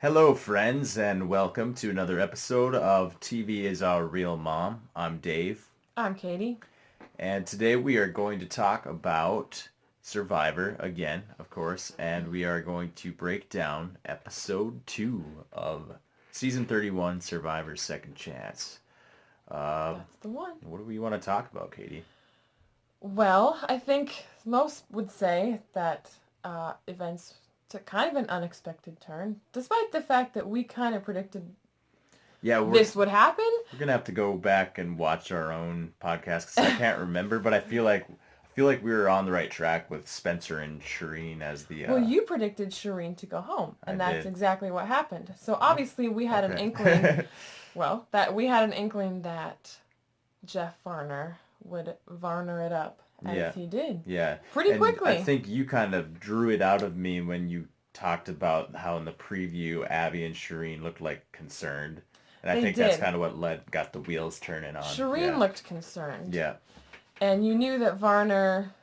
Hello, friends, and welcome to another episode of TV is Our Real Mom. I'm Dave, I'm Catie. and today we are going to talk about Survivor again, of course, and we are going to break down episode 2 of season 31, Survivor's Second Chance. That's the one. What do we want to talk about, Catie? Well, I think most would say that events took kind of an unexpected turn, despite the fact that we kind of predicted Yeah, this would happen. we're gonna have to go back and watch our own podcast because I can't remember, but I feel like we were on the right track with Spencer and Shireen as the. Well, you predicted Shireen to go home, and I that's did. exactly what happened. So obviously we had an Okay. inkling. Well, that we had an inkling that Jeff Varner would Varner it up as Yeah. he did Yeah. pretty And quickly. I think you kind of drew it out of me when you talked about how in the preview Abby and Shireen looked like concerned. And I They think that's did. kind of what got the wheels turning on. Shireen Yeah. looked concerned. Yeah. And you knew that Varner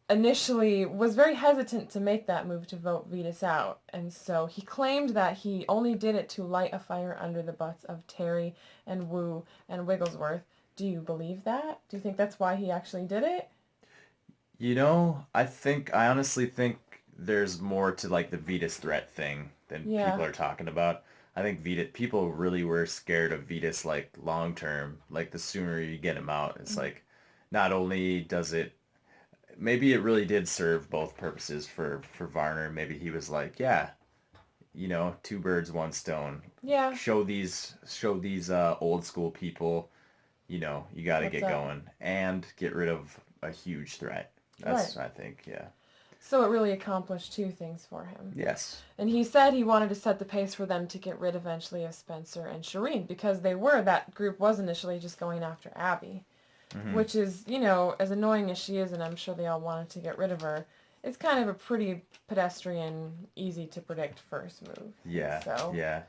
initially was very hesitant to make that move to vote Vetus out. And so he claimed that he only did it to light a fire under the butts of Terry and Wu and Wigglesworth. Do you believe that? Do you think that's why he actually did it? I honestly think there's more to like the Vetus threat thing than Yeah. people are talking about. I think people really were scared of Vetus like long term. Like the sooner you get him out, it's like not only does it maybe it really did serve both purposes for Varner. Maybe he was like, yeah, two birds, one stone. Yeah. Show these old school people, you got to What's get up? going and get rid of a huge threat. That's I think, yeah. So it really accomplished two things for him. Yes. And he said he wanted to set the pace for them to get rid eventually of Spencer and Shireen because that group was initially just going after Abby. Mm-hmm. Which is, as annoying as she is, and I'm sure they all wanted to get rid of her, it's kind of a pretty pedestrian, easy to predict first move. Yeah. So Yeah.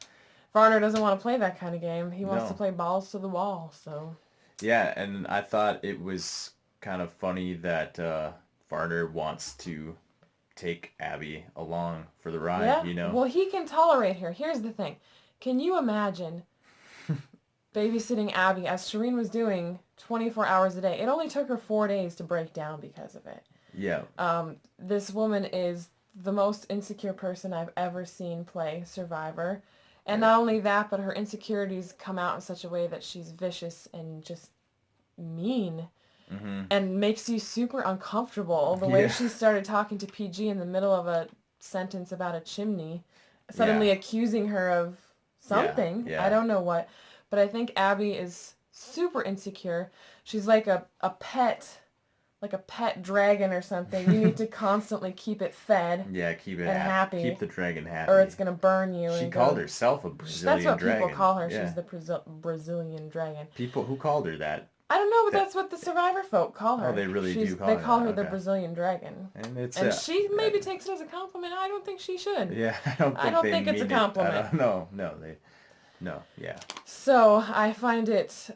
Varner doesn't want to play that kind of game. He wants No. to play balls to the wall, so. Yeah, and I thought it was kind of funny that Varner wants to take Abby along for the ride, Yeah. Well, he can tolerate her. Here's the thing. Can you imagine babysitting Abby as Shireen was doing 24 hours a day? It only took her 4 days to break down because of it. Yeah. This woman is the most insecure person I've ever seen play Survivor. And not only that, but her insecurities come out in such a way that she's vicious and just mean. Mm-hmm. And makes you super uncomfortable. The way Yeah. she started talking to PG in the middle of a sentence about a chimney, suddenly accusing her of something. Yeah. I don't know what. But I think Abby is super insecure. She's like a pet dragon or something. You need to constantly keep it fed. Yeah, keep it and happy. Keep the dragon happy. Or it's going to burn you. She called herself a Brazilian That's what dragon. people call her. Yeah. She's the Brazilian dragon. People who called her that. I don't know, but that's what the Survivor folk call her. Oh, they really do call They her call that, her the okay. Brazilian dragon. And She maybe takes it as a compliment. I don't think she should. Yeah, I don't think it's a mean it. compliment. No, yeah. So I find it,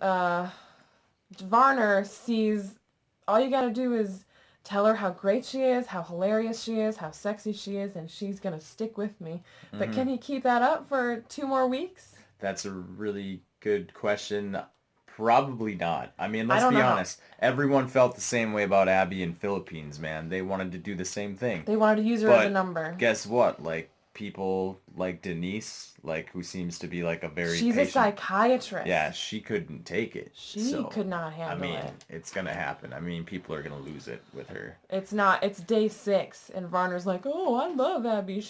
Varner sees, all you gotta do is tell her how great she is, how hilarious she is, how sexy she is, and she's gonna stick with me. But can he keep that up for 2 more weeks? That's a really good question. Probably not. I mean, let's don't be know. honest. Everyone felt the same way about Abby in Philippines, man. They wanted to do the same thing. They wanted to use her as a number. Guess what? Like, people like Denise, like, who seems to be like a very She's patient... a psychiatrist. Yeah, she couldn't take it. She could not handle it. It's going to happen. I mean, people are going to lose it with her. It's day 6, and Varner's like, oh, I love Abby.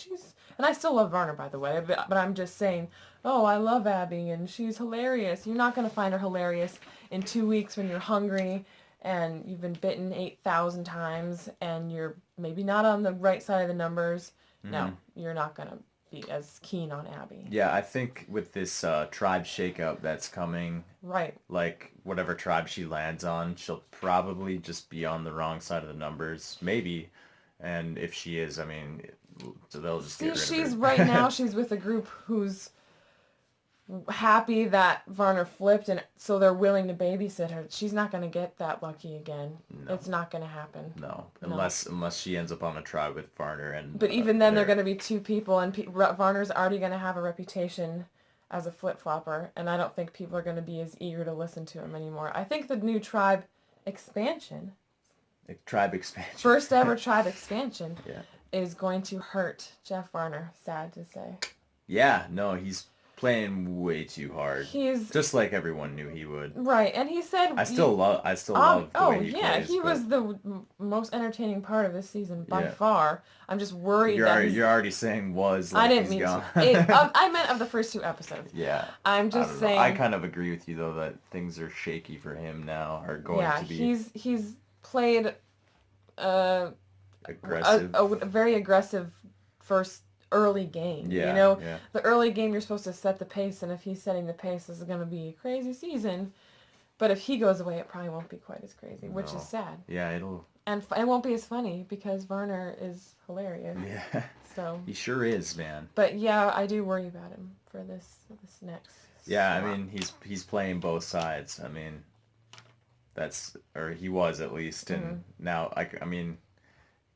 And I still love Varner, by the way, but I'm just saying, oh, I love Abby, and she's hilarious. You're not going to find her hilarious in 2 weeks when you're hungry, and you've been bitten 8,000 times, and you're maybe not on the right side of the numbers. No, you're not going to be as keen on Abby. Yeah, I think with this tribe shakeup that's coming, right? Like whatever tribe she lands on, she'll probably just be on the wrong side of the numbers, maybe. And if she is, I mean, so they'll just get rid of her. Right now she's with a group whose happy that Varner flipped, and so they're willing to babysit her. She's not going to get that lucky again. No. It's not going to happen. No, unless she ends up on a tribe with Varner and. But even then, they're going to be two people, and Varner's already going to have a reputation as a flip-flopper, and I don't think people are going to be as eager to listen to him anymore. I think the new tribe expansion, first ever tribe expansion, yeah, is going to hurt Jeff Varner. Sad to say. Yeah, no, he's playing way too hard. He's just like everyone knew he would. Right, and he said I still love the way he plays. He was the most entertaining part of this season by far. I'm just worried you're already saying was like I didn't mean gone. to. I meant of the first 2 episodes. Yeah. I'm just saying. I kind of agree with you though that things are shaky for him now, are going to be. Yeah, he's played aggressive. A very aggressive first early game. Yeah, the early game you're supposed to set the pace, and if he's setting the pace, this is going to be a crazy season. But if he goes away, it probably won't be quite as crazy, which is sad. Yeah, it'll. And it won't be as funny because Varner is hilarious. Yeah. So. He sure is, man. But yeah, I do worry about him for this next. Yeah, I mean he's playing both sides. I mean, he was at least, and now I mean.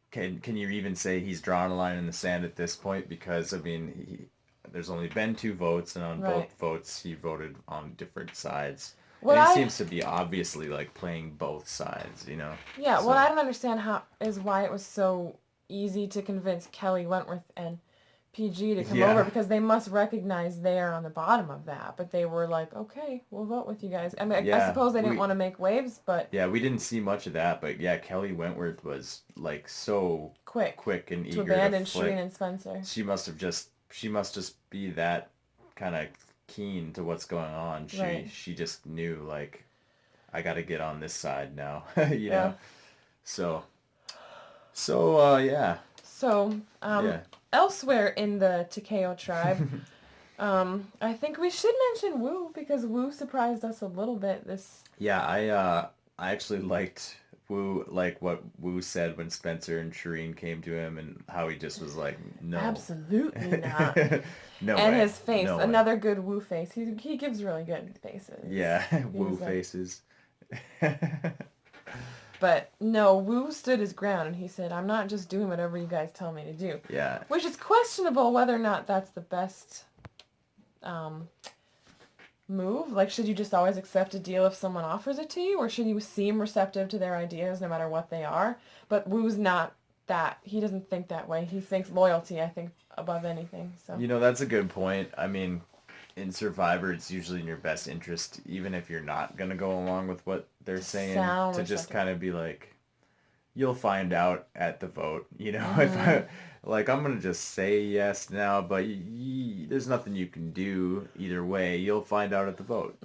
Can you even say he's drawn a line in the sand at this point? Because, I mean, there's only been 2 votes, and on both votes he voted on different sides. And he seems to be obviously, like, playing both sides, Yeah, so. What I don't understand is why it was so easy to convince Kelly Wentworth and PG to come over, because they must recognize they're on the bottom of that. But they were like, okay, we'll vote with you guys. I mean, I suppose they didn't want to make waves, but... Yeah, we didn't see much of that, but yeah, Kelly Wentworth was, like, so quick and eager to abandon Shireen and Spencer. She must just be that kind of keen to what's going on. She just knew, like, I got to get on this side now, you know? So, yeah. So, elsewhere in the Takeo tribe, I think we should mention Wu, because Wu surprised us a little bit this... Yeah, I actually liked Wu, like what Wu said when Spencer and Shireen came to him, and how he just was like, no. Absolutely not. No and way. his face, another good Wu face. He gives really good faces. Yeah, Wu faces. But no, Wu stood his ground, and he said, I'm not just doing whatever you guys tell me to do. Yeah. Which is questionable whether or not that's the best move. Like, should you just always accept a deal if someone offers it to you, or should you seem receptive to their ideas no matter what they are? But Wu's not that. He doesn't think that way. He thinks loyalty, I think, above anything. So. That's a good point. I mean, in Survivor, it's usually in your best interest, even if you're not going to go along with what they're saying, to just kind of be like, you'll find out at the vote, if I'm going to just say yes now, but there's nothing you can do either way. You'll find out at the vote,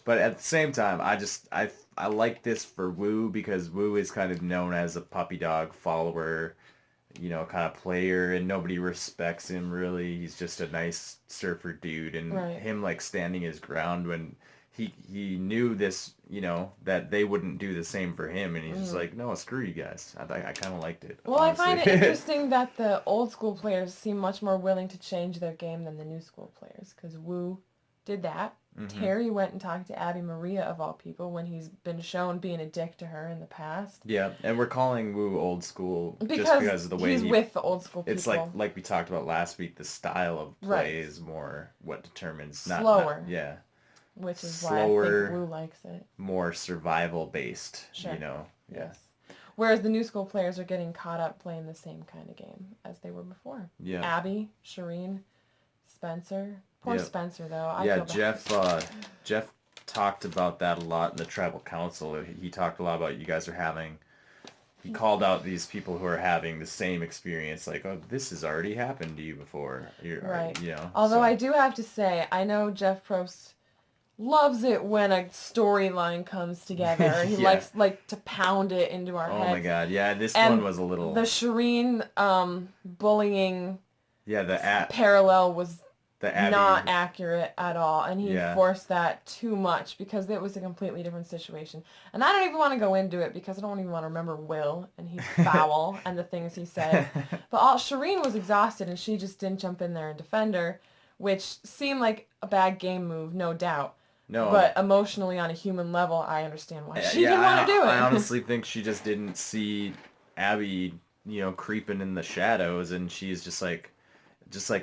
But at the same time, I like this for Wu, because Wu is kind of known as a puppy dog follower, kind of player, and nobody respects him really. He's just a nice surfer dude, and him like standing his ground when he knew this, that they wouldn't do the same for him, and he's just like, no, screw you guys. I kind of liked it. Well, honestly. I find it interesting that the old school players seem much more willing to change their game than the new school players, because Wu did that. Mm-hmm. Terry went and talked to Abby Maria, of all people, when he's been shown being a dick to her in the past. Yeah, and we're calling Wu old school just because of the way he's with the old school people. It's like we talked about last week, the style of play is more what determines... Slower. Yeah. Which is slower, why I think Wu likes it. More survival-based, Yeah. Yes. Whereas the new school players are getting caught up playing the same kind of game as they were before. Yeah. Abby, Shireen, Spencer... Poor Spencer, though. I feel Jeff talked about that a lot in the tribal council. He talked a lot about you guys are having... He called out these people who are having the same experience, like, oh, this has already happened to you before. Right. Although I do have to say, I know Jeff Probst loves it when a storyline comes together. He likes to pound it into our heads. Oh my god, yeah, this one was a little... The Shireen bullying the parallel was... Abby... not accurate at all, and he forced that too much, because it was a completely different situation. And I don't even want to go into it, because I don't even want to remember Will, and he's foul, and the things he said. But Shireen was exhausted, and she just didn't jump in there and defend her, which seemed like a bad game move, no doubt. No. But emotionally, on a human level, I understand why she Yeah, didn't want to do I it. honestly think she just didn't see Abby, creeping in the shadows, and she's just like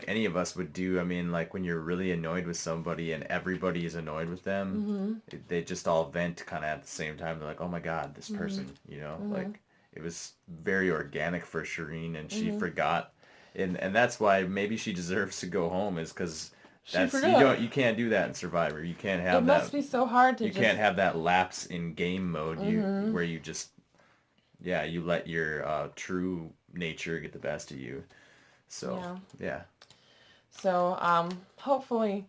any of us would do. I mean, like when you're really annoyed with somebody and everybody is annoyed with them, Mm-hmm. they just all vent kind of at the same time. They're like, oh my God, this Mm-hmm. person, Mm-hmm. like it was very organic for Shireen, and she Mm-hmm. forgot, and that's why maybe she deserves to go home, is because She that's forgot. you can't do that in Survivor. You can't It have must that. be so hard to You can't just. have that lapse in game mode. Mm-hmm. Where you just, yeah, you let your true nature get the best of you. So Yeah. yeah. So, hopefully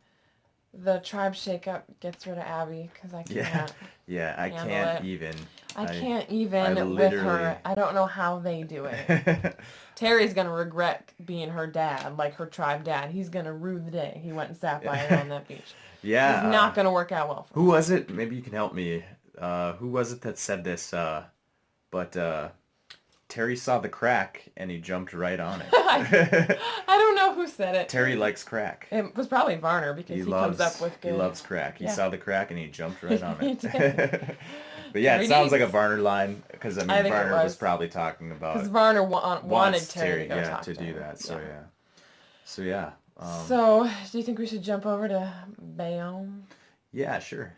the tribe shakeup gets rid of Abby, because I Yeah, can't yeah, I handle can't it. even. I I can't I even with literally. her. I don't know how they do it. Terry's gonna regret being her dad, like her tribe dad. He's gonna rue the day he went and sat by her on that beach. This Yeah, is not gonna work out well for who him. was it? Maybe you can help me. Who was it that said this? But Terry saw the crack and he jumped right on I, it. I don't know who said it. Terry likes crack. It was probably Varner, because he comes up with He good. loves crack. He Yeah, saw the crack and he jumped right on he did. it. But yeah, it Terry sounds like a needs. Varner line, because I I mean think it Varner was was probably talking because about Varner wanted wants Terry to Terry, go yeah, talk to to do him. that. So Yeah. yeah. So yeah. So, do you think we should jump over to Bayonne? Yeah, sure.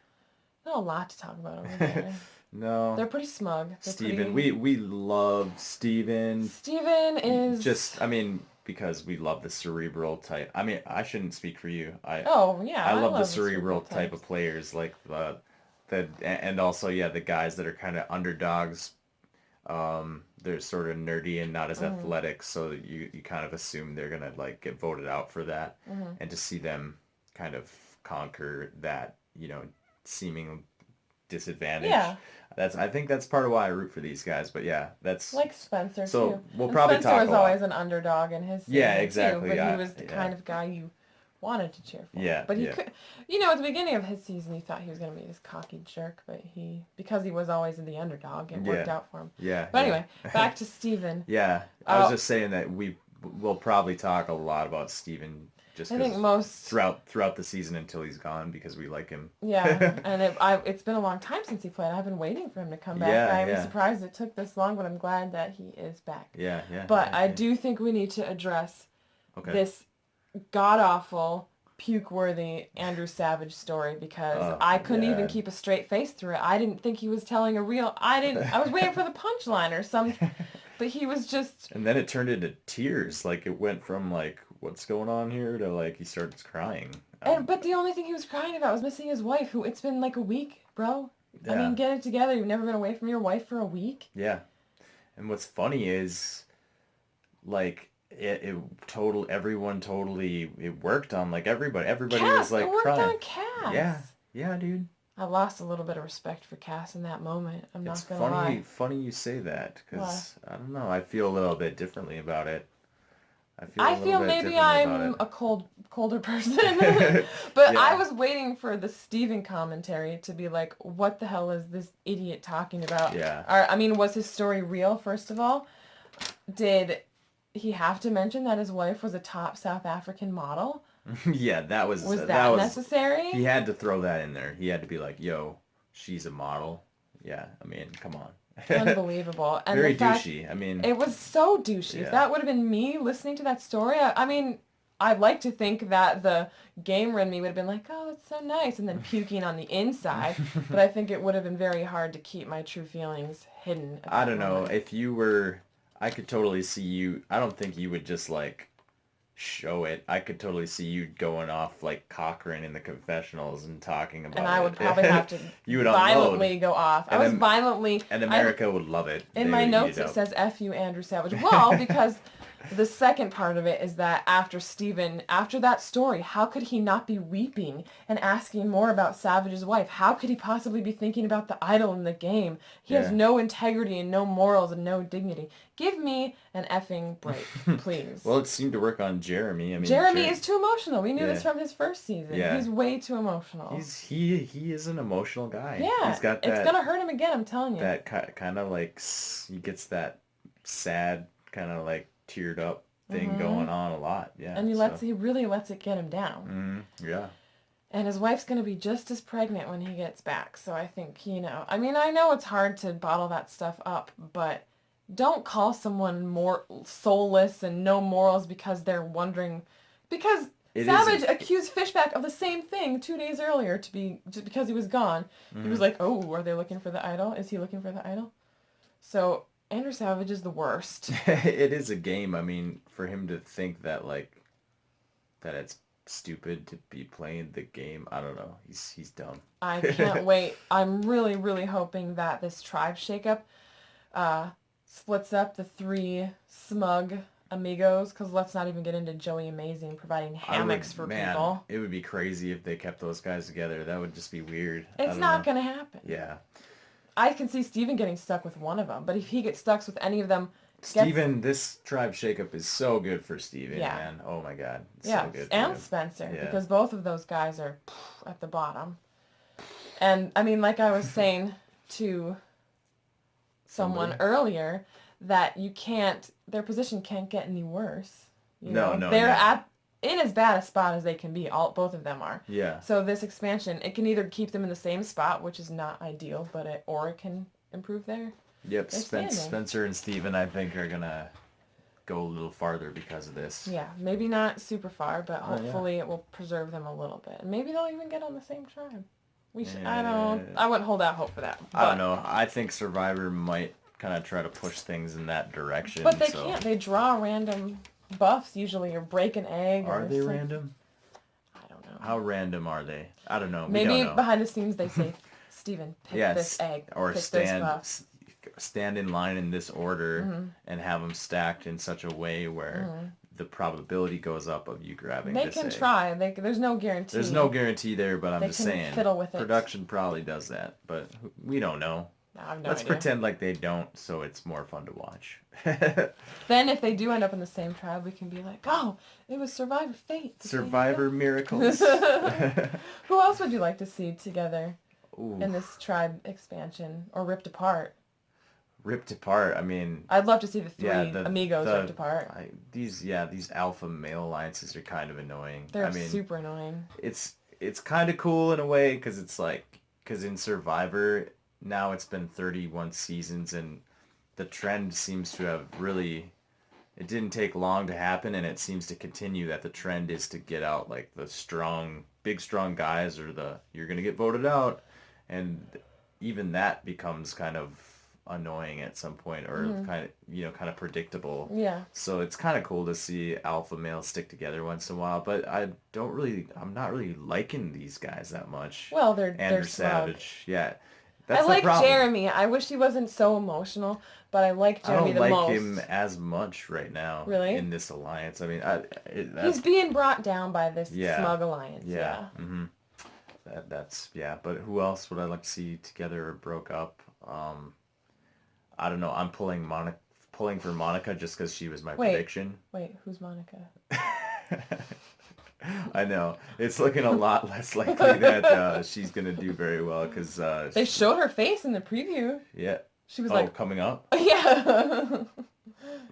Not a lot to talk about over there. No. They're pretty smug. They're Steven. pretty. We love Steven. Steven is. Just I mean, because we love the cerebral type. I mean, I shouldn't speak for you. Oh yeah, I I love the love the cerebral cerebral type types. of players, like the and also yeah, the guys that are kind of underdogs. They're sort of nerdy and not as Mm-hmm. athletic, so you kind of assume they're gonna like get voted out for that, Mm-hmm. and to see them kind of conquer that, seeming disadvantage. Yeah, I think that's part of why I root for these guys. But yeah, like Spencer so too. we'll And probably Spencer talk was a always lot. an underdog in his Yeah, season too, exactly. but he Yeah, was the yeah, kind of guy you wanted to cheer for. yeah, But he yeah, could, at the beginning of his season, you thought he was going to be this cocky jerk, but because he was always the underdog, it worked yeah, out for him. yeah, But yeah. anyway, back to Steven. Yeah, I was Uh, just saying that we'll probably talk a lot about Steven, just I think because most. throughout the season until he's gone, because we like him. Yeah, and it's been a long time since he played. I've been waiting for him to come back. Yeah, I'm yeah, surprised it took this long, but I'm glad that he is back. yeah, yeah, But yeah, I yeah. do think we need to address Okay. this god-awful, puke-worthy Andrew Savage story, because I couldn't even Yeah. keep a straight face through it. I didn't think he was telling a real... I was waiting for the punchline or some... But he was just... And then it turned into tears. Like it went from like, what's going on here, to like he starts crying. But the only thing he was crying about was missing his wife, who it's been like a week, bro. I Yeah, mean, get it together. You've never been away from your wife for a week? yeah. And what's funny is like everyone totally it worked on, like everybody was Cass! It like worked crying. on Yeah, Cass! yeah, dude. I lost a little bit of respect for Cass in that moment. I'm It's not gonna lie. funny you say that, Why? because I don't know. I feel a little bit differently about it. I feel a I little feel bit maybe differently about I'm a colder person. it. But I Yeah. was waiting for the Steven commentary to be like, what the hell is this idiot talking about? Yeah. Or, I mean, was his story real, first of all? Did he have to mention that his wife was a top South African model? Yeah, Was that that was necessary? he had to throw that in there. He had to be like, "Yo, she's a model." Yeah, I mean, come on. Unbelievable. And Very the fact douchey. I mean, it was so douchey. If yeah. that would have been me listening to that story, I mean, I'd like to think that the gamer in me would have been like, oh, that's so nice, and then puking on the inside. But I think it would have been very hard to keep my true feelings hidden at I that don't know. moment. If you were, I could totally see you. I don't think you would just like show it. I could totally see you going off like Cochran in the confessionals and talking about And it. I would probably have to You would unload. violently go off. I And was then- violently... And America would love it. In They my would eat notes, it up. says F you, Andrew Savage. Well, because the second part of it is that after that story, how could he not be weeping and asking more about Savage's wife? How could he possibly be thinking about the idol in the game? He has Yeah. no integrity and no morals and no dignity. Give me an effing break, please. Well, it seemed to work on Jeremy. I mean, Jeremy is too emotional. We knew this Yeah. from his first season. Yeah. He's way too emotional. he is an emotional guy. Yeah, He's got it's gonna hurt him again, I'm telling you. that kind of like he gets that sad kind of like teared up thing going on a lot. Yeah. And he really lets it get him down. Yeah. And his wife's going to be just as pregnant when he gets back. So I think, I mean, I know it's hard to bottle that stuff up, but don't call someone more soulless and no morals because they're wondering. Because Savage accused Fishback of the same thing 2 days earlier just because he was gone. He was like, oh, are they looking for the idol? Is he looking for the idol? So Andrew Savage is the worst. It is a game. I mean, for him to think that, like, that it's stupid to be playing the game, I don't know. He's dumb. I can't wait. I'm really, really hoping that this tribe shakeup splits up the 3 smug amigos, because let's not even get into Joey Amazing providing hammocks for people. It would be crazy if they kept those guys together. That would just be weird. It's not going to happen. Yeah. I can see Steven getting stuck with one of them, but if he gets stuck with any of them... This tribe shakeup is so good for Steven, man. Oh my God. It's so good and Spencer, because both of those guys are at the bottom. And, I mean, like I was saying to someone earlier, that their position can't get any worse. No. They're in as bad a spot as they can be. Both of them are. Yeah. So this expansion, it can either keep them in the same spot, which is not ideal, or it can improve their... Yep, Spencer and Steven, I think, are going to go a little farther because of this. Yeah, maybe not super far, but hopefully it will preserve them a little bit. And maybe they'll even get on the same tribe. I wouldn't hold out hope for that. I don't know. I think Survivor might kind of try to push things in that direction. But they can't. They draw random buffs usually, or break an egg. Are they random? I don't know. How random are they? I don't know. Maybe we don't know. Behind the scenes they say, Steven, pick this egg. Or pick this buff. stand in line in this order and have them stacked in such a way where the probability goes up of you grabbing this egg. They can try. There's no guarantee. There's no guarantee there, but I'm just saying. Fiddle with it. Production probably does that, but we don't know. I have no Let's idea. pretend like they don't, so it's more fun to watch. Then if they do end up in the same tribe, we can be like, oh, it was Survivor Fate. Survivor miracles. Who else would you like to see together in this tribe expansion, or ripped apart? Ripped apart. I mean, I'd love to see the 3 amigos ripped apart. These alpha male alliances are kind of annoying. They're super annoying. It's kind of cool in a way because in Survivor now it's been 31 seasons and the trend seems to have really. It didn't take long to happen, and it seems to continue that the trend is to get out like the big strong guys, or you're gonna get voted out, and even that becomes kind of annoying at some point, or kind of predictable. Yeah. So it's kind of cool to see alpha males stick together once in a while, but I'm not really liking these guys that much. Well, they're Andrew Savage. Yeah. That's I like Jeremy. I wish he wasn't so emotional, but I like Jeremy the most. I don't like him as much right now. Really? In this alliance. I mean, he's being brought down by this smug alliance. Yeah. Mm-hmm. But who else would I like to see together or broke up? I don't know. I'm pulling for Monica just because she was my prediction. Wait, who's Monica? I know. It's looking a lot less likely that she's going to do very well because... they showed her face in the preview. Yeah. She was coming up? Yeah.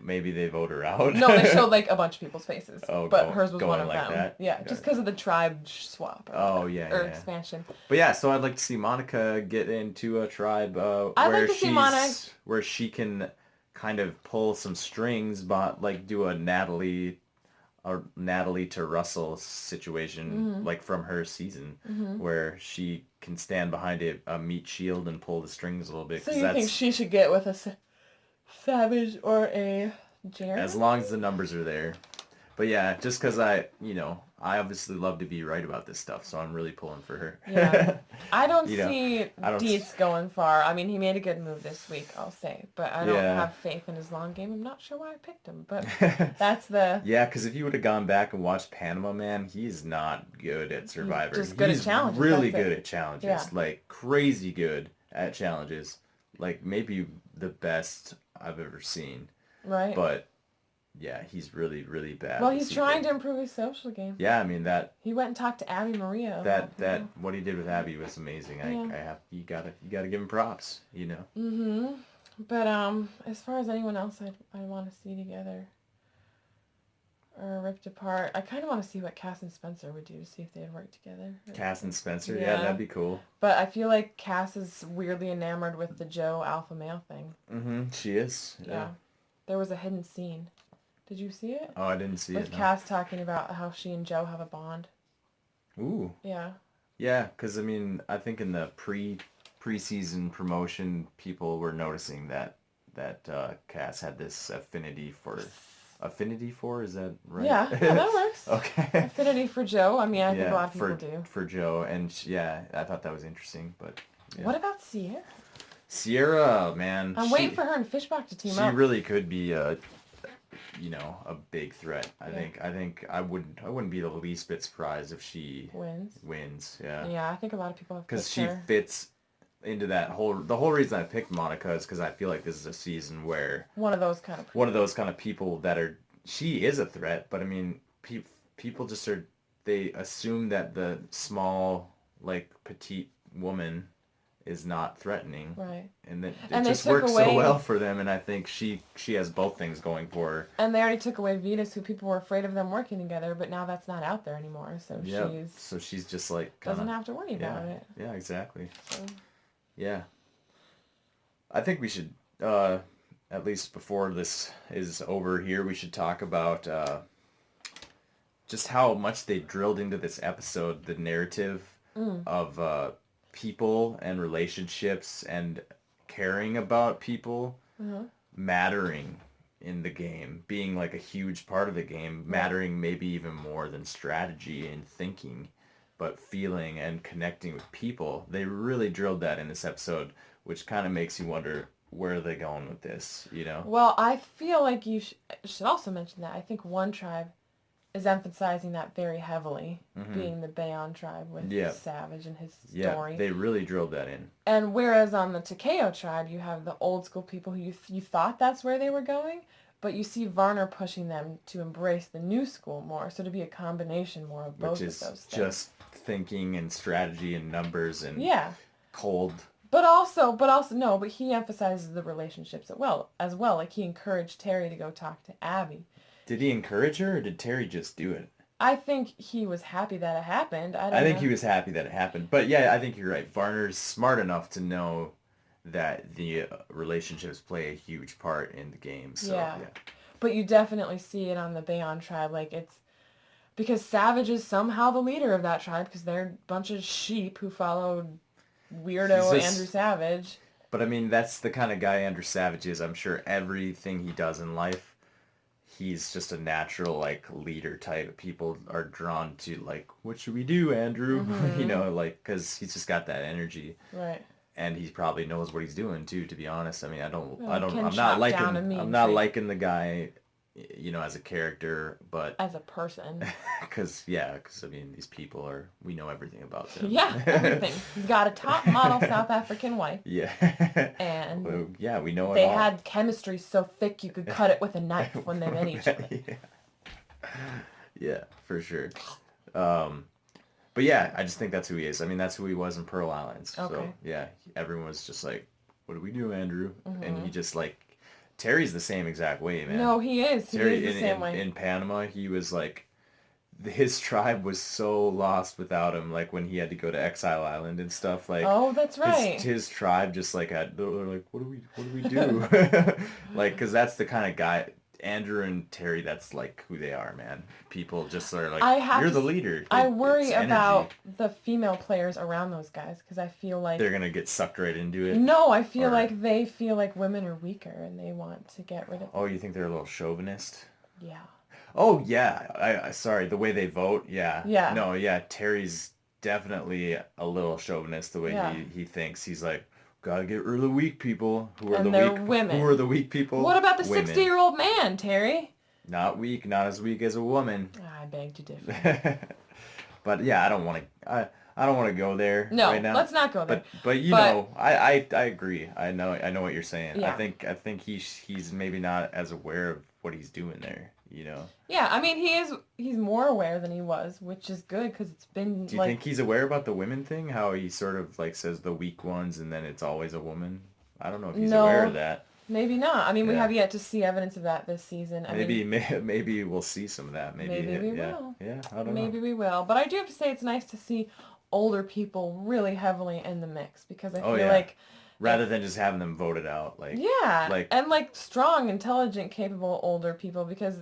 Maybe they vote her out. No, they showed like a bunch of people's faces. Oh, but hers was one of like them. That? Yeah, just because of the tribe swap. Or expansion. But yeah, so I'd like to see Monica get into a tribe where she can kind of pull some strings, but like do a Natalie to Russell situation, like from her season, where she can stand behind a meat shield and pull the strings a little bit. So you think she should get with a Savage or a Jeremy? As long as the numbers are there. But yeah, just because I obviously love to be right about this stuff, so I'm really pulling for her. Yeah. I don't see Dietz going far. I mean, he made a good move this week, I'll say. But I don't have faith in his long game. I'm not sure why I picked him, but that's the... Yeah, because if you would have gone back and watched Panama, man, he's not good at Survivor. He's just good at challenges. Really good at challenges. Yeah. Like, crazy good at challenges. Like, maybe the best I've ever seen. Right. But... yeah, he's really, really bad. Well, he's trying to improve his social game. Yeah, I mean that. He went and talked to Abby Maria. What he did with Abby was amazing. Yeah. You gotta give him props. Mhm. But as far as anyone else, I want to see together. or ripped apart. I kind of want to see what Cass and Spencer would do to see if they'd work together. Cass and Spencer, Yeah. that'd be cool. But I feel like Cass is weirdly enamored with the Joe alpha male thing. Mm-hmm. She is. Yeah. There was a hidden scene. Did you see it? Oh, I didn't see with it. With Cass talking about how she and Joe have a bond. Ooh. Yeah. Yeah, because I mean, I think in the preseason promotion, people were noticing that Cass had this affinity for. Is that right? Yeah, that works. Okay. Affinity for Joe. I mean, I think a lot of people do. For Joe, and I thought that was interesting, but... Yeah. What about Sierra? Sierra, man. I'm waiting for her and Fishbach to team up. She really could be a big threat. I think I wouldn't be the least bit surprised if she wins. Yeah. Yeah, I think a lot of people have because she fits into the whole reason I picked Monica is because I feel like this is a season where one of those kind of people that are, she is a threat, but I mean people just they assume that the small like petite woman is not threatening, right? And that it just works so well for them, and I think she has both things going for her. And they already took away Venus, who people were afraid of them working together, but now that's not out there anymore. So she's just like doesn't have to worry about it. Yeah, exactly. So. Yeah, I think we should at least before this is over here, we should talk about just how much they drilled into this episode, the narrative of people and relationships and caring about people mattering in the game, being like a huge part of the game, mattering maybe even more than strategy and thinking, but feeling and connecting with people. They really drilled that in this episode, which kind of makes you wonder, where are they going with this, you know? Well, I feel like you should also mention that I think One Tribe is emphasizing that very heavily, being the Bayon tribe with Savage and his story. Yeah, they really drilled that in. And whereas on the Takeo tribe, you have the old school people who you thought that's where they were going, but you see Varner pushing them to embrace the new school more, so to be a combination more of both of those things. Just thinking and strategy and numbers and cold. But he emphasizes the relationships as well. Like he encouraged Terry to go talk to Abby. Did he encourage her, or did Terry just do it? I think he was happy that it happened. I think he was happy that it happened. But yeah, I think you're right. Varner's smart enough to know that the relationships play a huge part in the game. So, yeah. But you definitely see it on the Bayon tribe. Like it's because Savage is somehow the leader of that tribe because they're a bunch of sheep who followed weirdo Andrew Savage. But I mean, that's the kind of guy Andrew Savage is. I'm sure everything he does in life, he's just a natural like leader type. People are drawn to like, what should we do, Andrew? You know, like because he's just got that energy. Right. And he probably knows what he's doing too. To be honest, I mean, I'm not liking the guy, you know, as a character, but as a person. Because I mean, these people we know everything about them. Yeah, everything. He's got a top model South African wife. Yeah. And we know it. They had chemistry so thick you could cut it with a knife when they met each other. Yeah, for sure. But yeah, I just think that's who he is. I mean, that's who he was in Pearl Islands. Okay. So yeah, everyone was just like, "What do we do, Andrew?" And he just like, Terry's the same exact way, man. No, he is. Terry, he is the same way. In Panama, he was like, his tribe was so lost without him. Like when he had to go to Exile Island and stuff. Like, oh, that's right. His tribe just like they're like, what do we do? Like, because that's the kind of guy. Andrew and Terry, that's like who they are, man. People just are like, you're the leader. I worry about the female players around those guys because I feel like they're gonna get sucked right into it. No, I feel like they feel like women are weaker and they want to get rid of them. Oh, you think they're a little chauvinist? Yeah. Oh yeah, I sorry, the way they vote, yeah. Yeah. No, yeah, Terry's definitely a little chauvinist the way he thinks. He's like, gotta get rid of the weak people. Who are the weak? Women. Who are the weak people? What about the 60-year-old man, Terry? Not weak, not as weak as a woman. I beg to differ. But yeah, I don't want to go there right now. No, let's not go there. But you know, I agree. I know what you're saying. Yeah. I think he's maybe not as aware of what he's doing there. You know. Yeah, I mean he's more aware than he was, which is good because it's been. Do you think he's aware about the women thing? How he sort of like says the weak ones, and then it's always a woman. I don't know if he's aware of that. Maybe not. I mean, we Yeah. have yet to see evidence of that this season. Maybe we'll see some of that. Maybe we Yeah. will. Yeah, I don't know. Maybe we will. But I do have to say it's nice to see older people really heavily in the mix because I feel like rather than just having them voted out, and like strong, intelligent, capable older people because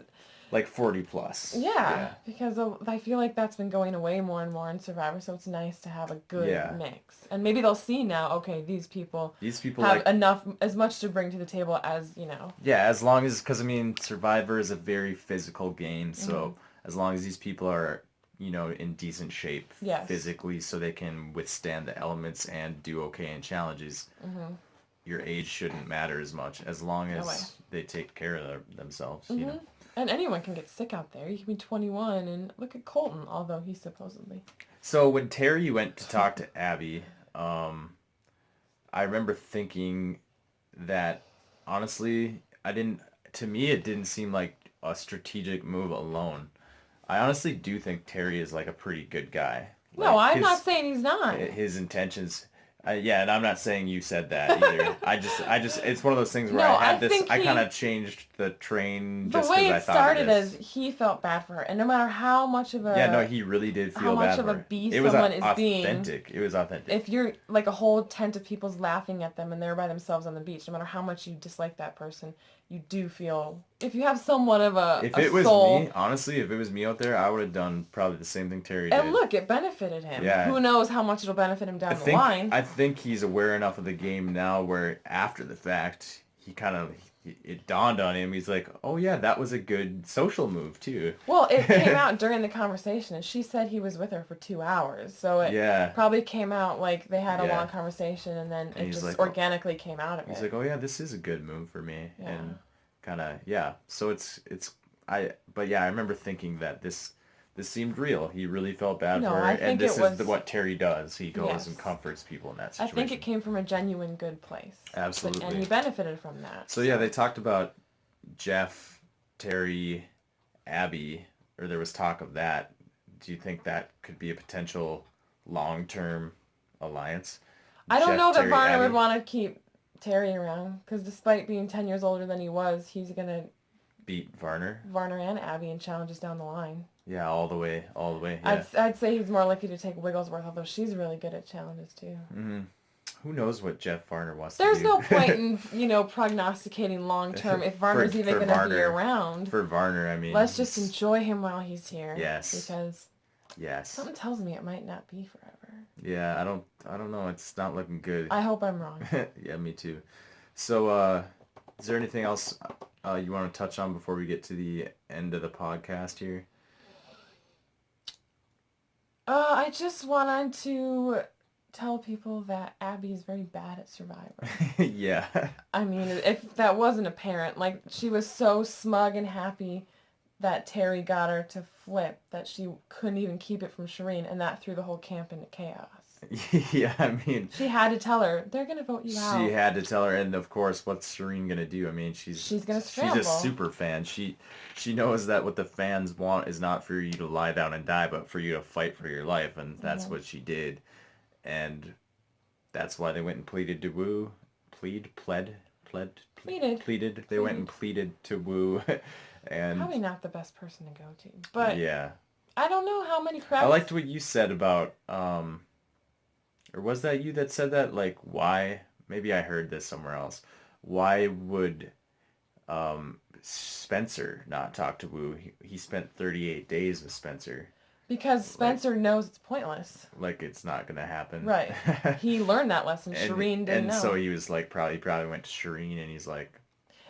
like 40 plus. Yeah, because I feel like that's been going away more and more in Survivor, so it's nice to have a good mix. And maybe they'll see now, okay, these people have enough, as much to bring to the table as, Yeah, as long as, because I mean, Survivor is a very physical game, so as long as these people are, in decent shape physically so they can withstand the elements and do okay in challenges, your age shouldn't matter as much, as long as they take care of themselves, And anyone can get sick out there. You can be 21 and look at Colton, although he's supposedly. So when Terry went to talk to Abby, I remember thinking that, honestly, to me, it didn't seem like a strategic move alone. I honestly do think Terry is like a pretty good guy. No, I'm not saying he's not. His intentions... and I'm not saying you said that either. I just, it's one of those things where I kind of changed the train just because I thought of this. The way it started is he felt bad for her, and no matter how much of a... Yeah, no, he really did feel bad for her. How much of a beast someone is being... It was authentic. If you're, like, a whole tent of people's laughing at them and they're by themselves on the beach, no matter how much you dislike that person, you do feel... If you have somewhat of a If it was soul, me, honestly, if it was me out there, I would have done probably the same thing Terry did. And look, it benefited him. Yeah. Who knows how much it'll benefit him down the line. I think he's aware enough of the game now where after the fact, it dawned on him. He's like, oh yeah, that was a good social move too. Well, it came out during the conversation, and she said he was with her for 2 hours. So it probably came out like they had a long conversation, and then it just organically came out of it. He's like, oh yeah, this is a good move for me. Yeah. And kind of, so I remember thinking that this seemed real. He really felt bad for her, and this is what Terry does. He goes and comforts people in that situation. I think it came from a genuine good place. Absolutely. And he benefited from that. So yeah, they talked about Jeff, Terry, Abby, or there was talk of that. Do you think that could be a potential long-term alliance? I don't know that Varner would want to keep Terry around, because despite being 10 years older than he was, he's going to beat Varner and Abby in challenges down the line. Yeah, all the way. Yeah. I'd say he's more likely to take Wigglesworth, although she's really good at challenges too. Mm-hmm. Who knows what Jeff Varner wants to do? There's no point in, prognosticating long term if Varner's even going to be around. For Varner, I mean... Let's just enjoy him while he's here. Yes. Because... Yes. Something tells me it might not be forever. Yeah, I don't know. It's not looking good. I hope I'm wrong. Yeah, me too. So, is there anything else you want to touch on before we get to the end of the podcast here? I just wanted to tell people that Abby is very bad at Survivor. Yeah. I mean, if that wasn't apparent, like, she was so smug and happy that Terry got her to flip that she couldn't even keep it from Shireen, and that threw the whole camp into chaos. Yeah, I mean... She had to tell her, they're going to vote you out. She had to tell her, and of course, what's Shireen going to do? I mean, she's going to scramble. She's a super fan. She knows that what the fans want is not for you to lie down and die, but for you to fight for your life, and that's what she did. And that's why they went and pleaded to woo. Pleaded. They went and pleaded to woo. And probably not the best person to go to, but yeah, I don't know how many crowds. I liked what you said about or was that you that said that? Like, why? Maybe I heard this somewhere else. Why would Spencer not talk to Wu? He spent 38 days with Spencer. Because Spencer knows it's pointless. Like, it's not going to happen. Right. He learned that lesson. Shireen didn't know. And so he was like, he probably went to Shireen and he's like...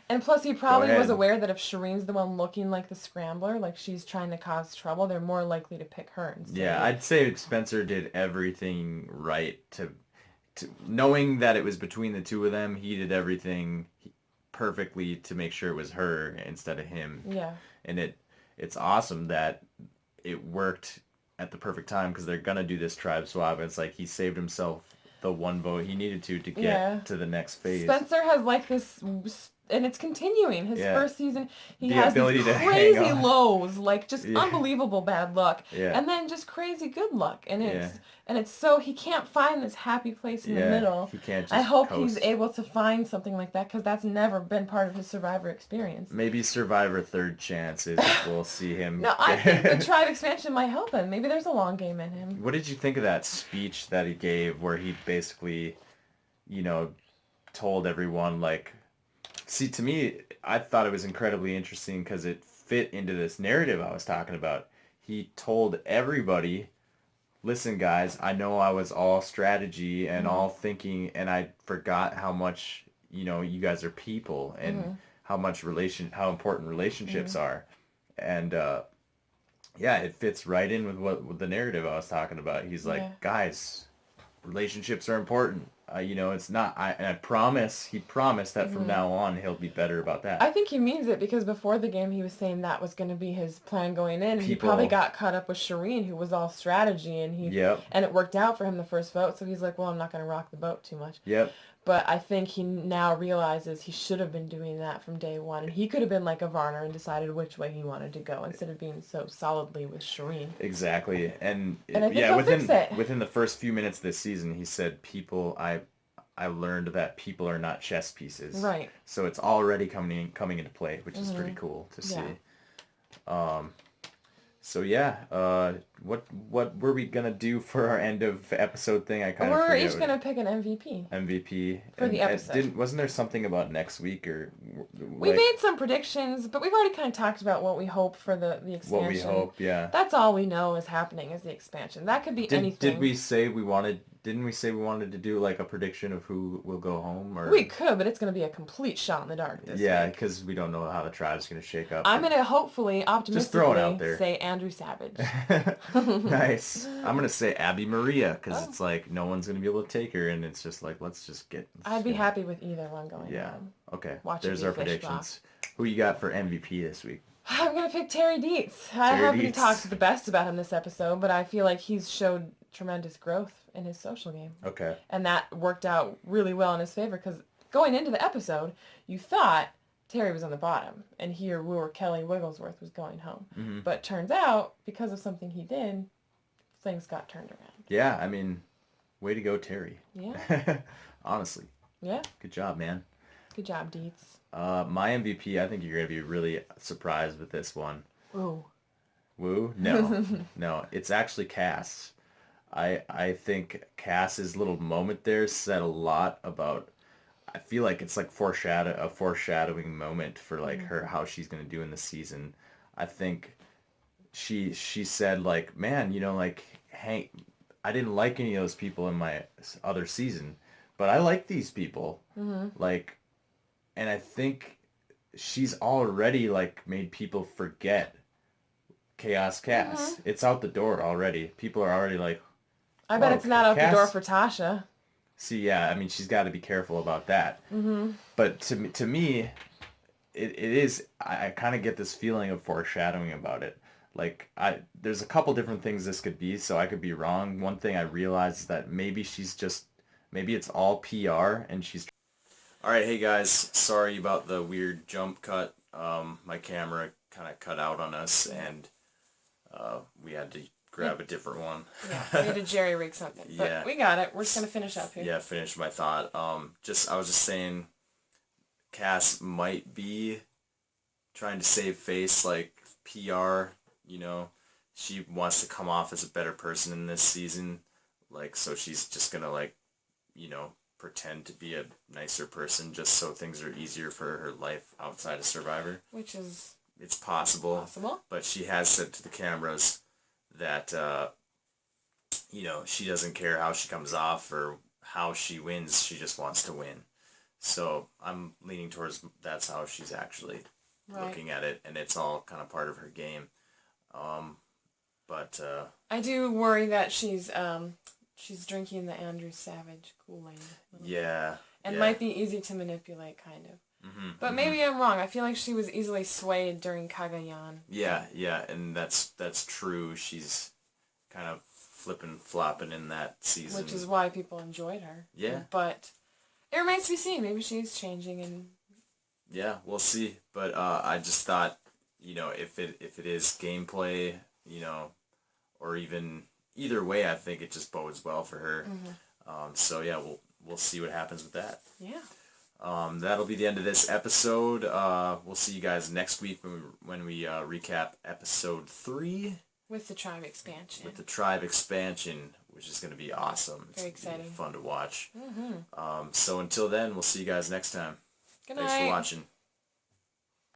And plus he probably was aware that if Shireen's the one looking like the scrambler, like she's trying to cause trouble, they're more likely to pick her instead. Yeah, I'd say Spencer did everything right to knowing that it was between the two of them, he did everything perfectly to make sure it was her instead of him. Yeah. And it's awesome that it worked at the perfect time because they're going to do this tribe swap. It's like he saved himself the one vote he needed to get to the next phase. Spencer has like this and it's continuing. His Yeah. first season, he The has ability these to hang crazy on. lows, like just Yeah. unbelievable bad luck, Yeah. and then just crazy good luck, and Yeah. it's so he can't find this happy place in the Yeah. middle. He can't I just hope he's coast. able to find something like that because that's never been part of his Survivor experience. Maybe Survivor Third Chances. We'll see him. No, I think the tribe expansion might help him. Maybe there's a long game in him. What did you think of that speech that he gave where he basically, told everyone, like, see, to me, I thought it was incredibly interesting because it fit into this narrative I was talking about. He told everybody, listen, guys, I know I was all strategy and all thinking, and I forgot how much, you guys are people and how important relationships are. And, yeah, it fits right in with the narrative I was talking about. He's Yeah. like, guys, relationships are important. It's not. And he promised that from now on he'll be better about that. I think he means it because before the game he was saying that was going to be his plan going in. And he People- probably got caught up with Shireen, who was all strategy, and Yep. and it worked out for him the first vote. So he's like, well, I'm not going to rock the boat too much. Yep. But I think he now realizes he should have been doing that from day one. And he could have been like a Varner and decided which way he wanted to go instead of being so solidly with Shireen. Exactly. And I think he'll fix it. within the first few minutes of this season, he said, I learned that people are not chess pieces. Right. So it's already coming into play, which is pretty cool to see. Yeah. So yeah, what were we gonna do for our end of episode thing? I kind of We're forget. each going to pick an MVP. MVP For the episode. Wasn't there something about next week or We made some predictions, but we've already kind of talked about what we hope for the expansion. what we hope? Yeah. That's all we know is happening is the expansion. That could be anything. Did we say we wanted? Didn't we say we wanted to do like a prediction of who will go home? Or We could, but it's going to be a complete shot in the dark this yeah, week. because we don't know how the tribe's going to shake up. I'm going to hopefully, throw it out optimistically there. say Andrew Savage. Nice. I'm going to say Abby Maria because it's like no one's going to be able to take her, and it's just like let's just get. I'd be happy with either one going Yeah. on. Okay. Watch it There's be our a fish predictions. Who you got for MVP this week? I'm going to pick Terry Dietz. I Terry haven't Dietz. talked the best about him this episode, but I feel like he's showed tremendous growth in his social game. Okay. And that worked out really well in his favor because going into the episode, you thought Terry was on the bottom and here Kelly Wigglesworth was going home. Mm-hmm. But turns out, because of something he did, things got turned around. Yeah, I mean, way to go, Terry. Yeah. Honestly. Yeah. Good job, man. Good job, Dietz. My MVP, I think you're going to be really surprised with this one. Ooh. Woo? No. No, it's actually Cass. I think Cass's little moment there said a lot about, I feel like it's like a foreshadowing moment for like her, how she's going to do in the season. I think she said like, man, like, Hank, I didn't like any of those people in my other season, but I like these people. Like, and I think she's already like made people forget Chaos Cass. It's out the door already. People are already like, I bet oh, it's not out the Cass. door for Tasha. See, yeah, I mean, she's got to be careful about that. But to me, it is, I kind of get this feeling of foreshadowing about it. Like, there's a couple different things this could be, so I could be wrong. One thing I realized is that maybe it's all PR, and she's... All right, hey guys, sorry about the weird jump cut. My camera kind of cut out on us, and we had to grab a different one. Yeah, we had to jerry-rig something. But Yeah. we got it. We're just going to finish up here. Yeah, finish my thought. I was just saying, Cass might be trying to save face, like PR, she wants to come off as a better person in this season, like, so she's just gonna, like, pretend to be a nicer person just so things are easier for her life outside of Survivor. Which is... It's possible. But she has said to the cameras that, she doesn't care how she comes off or how she wins. She just wants to win. So I'm leaning towards that's how she's actually looking at it, and it's all kind of part of her game. But I do worry that she's drinking the Andrew Savage Kool-Aid. Yeah. And might be easy to manipulate, kind of. But maybe I'm wrong. I feel like she was easily swayed during Cagayan. Yeah, and that's true. She's kind of flopping in that season. Which is why people enjoyed her. Yeah. But it remains to be seen. Maybe she's changing and Yeah, we'll see. But I just thought, if it is gameplay, or even either way, I think it just bodes well for her. So yeah, we'll see what happens with that. Yeah. That'll be the end of this episode. We'll see you guys next week when we recap episode 3 With the tribe expansion. with the tribe expansion, which is going to be awesome. Very It's gonna be exciting. fun to watch. So until then, we'll see you guys next time. Good Thanks for night. watching.